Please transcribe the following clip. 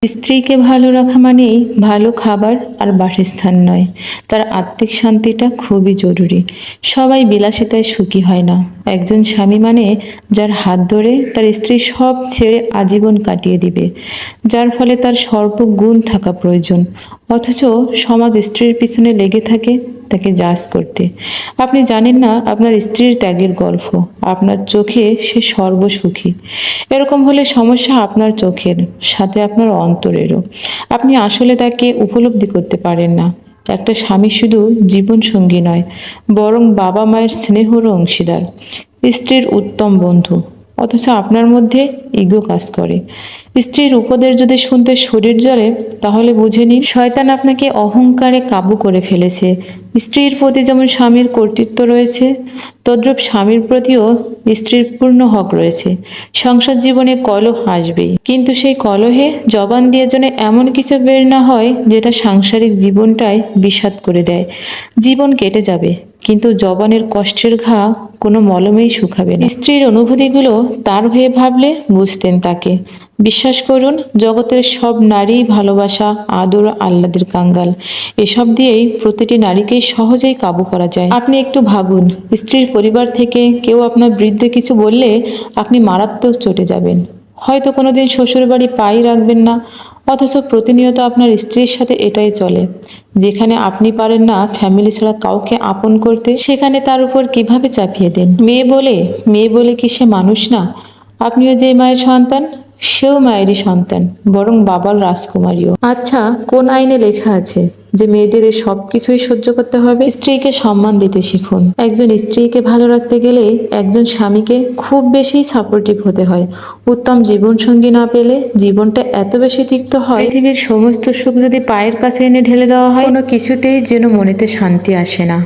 স্ত্রীকে ভালো রাখা মানেই ভালো খাবার আর বাসস্থান নয়, তার আত্মিক শান্তিটা খুবই জরুরি। সবাই বিলাসিতায় সুখী হয় না। একজন স্বামী মানে যার হাত ধরে তার স্ত্রী সব ছেড়ে আজীবন কাটিয়ে দিবে, যার ফলে তার সর্বগুণ থাকা প্রয়োজন। অথচ সমাজ স্ত্রীর পিছনে লেগে থাকে তাকে জাজ করতে। আপনি জানেন না আপনার স্ত্রীর ত্যাগের গল্প। আপনার চোখে সে সর্বসুখী। এরকম হলে সমস্যা আপনার চোখের সাথে আপনার অন্তরেরও। আপনি আসলে তাকে উপলব্ধি করতে পারেন না। একটা স্বামী শুধু জীবন সঙ্গী নয়, বরং বাবা মায়ের স্নেহরও অংশীদার, স্ত্রীর উত্তম বন্ধু। অথচ আপনার মধ্যে ইগো কাজ করে। স্ত্রীর উপদেশ যদি শুনতে শরীর জ্বলে, তাহলে বুঝে নিন শয়তান আপনাকে অহংকারে কাবু করে ফেলেছে। স্ত্রীর প্রতি যেমন স্বামীর কর্তৃত্ব রয়েছে, তদ্রূপ স্বামীর প্রতিও স্ত্রীর পূর্ণ হক রয়েছে। সংসার জীবনে কলহ আসবেই, কিন্তু সেই কলহে জবান দিয়ে যেন এমন কিছু বের না হয় যেটা সাংসারিক জীবনটাই বিষাদ করে দেয়। জীবন কেটে যাবে, কিন্তু জবানের কষ্টের ঘা কোনো মলমেই শুকাবে না। স্ত্রীর অনুভূতিগুলো তার হয়ে ভাবলে বুঝতেন তাকে। বিশ্বাস করুন, জগতের সব নারী ভালোবাসা, আদর, আহ্লাদের কাঙ্গাল। এসব দিয়েই প্রতিটি নারীকেই সহজেই কাবু করা যায়। আপনি একটু ভাবুন, স্ত্রীর পরিবার থেকে কেউ আপনার বিরুদ্ধে কিছু বললে আপনি মারাত্মক চটে যাবেন। হয়তো কোনোদিন শ্বশুর বাড়ি পাই রাখবেন না। অথচ প্রতিনিয়ত আপনার স্ত্রীর সাথে এটাই চলে। যেখানে আপনি পারেন না ফ্যামিলি ছাড়া কাউকে আপন করতে, সেখানে তার উপর কিভাবে চাপিয়ে দেন। মেয়ে বলে কি সে মানুষ না? আপনিও যে মায়ের সন্তান, সেও মায়েরই সন্তান, বরং বাবার রাজকুমারীও। আচ্ছা, কোন আইনে লেখা আছে যে মেয়েদের এই সব কিছুই সহ্য করতে হবে? স্ত্রীকে সম্মান দিতে শিখুন। একজন স্ত্রীকে ভালো রাখতে গেলে একজন স্বামীকে খুব বেশি সাপোর্টিভ হতে হয়। উত্তম জীবনসঙ্গী না পেলে জীবনটা এত বেশি তিক্ত হয়, পৃথিবীর সমস্ত সুখ যদি পায়ের কাছে এনে ঢেলে দেওয়া হয়, কোনো কিছুতেই যেন মনেতে শান্তি আসে না।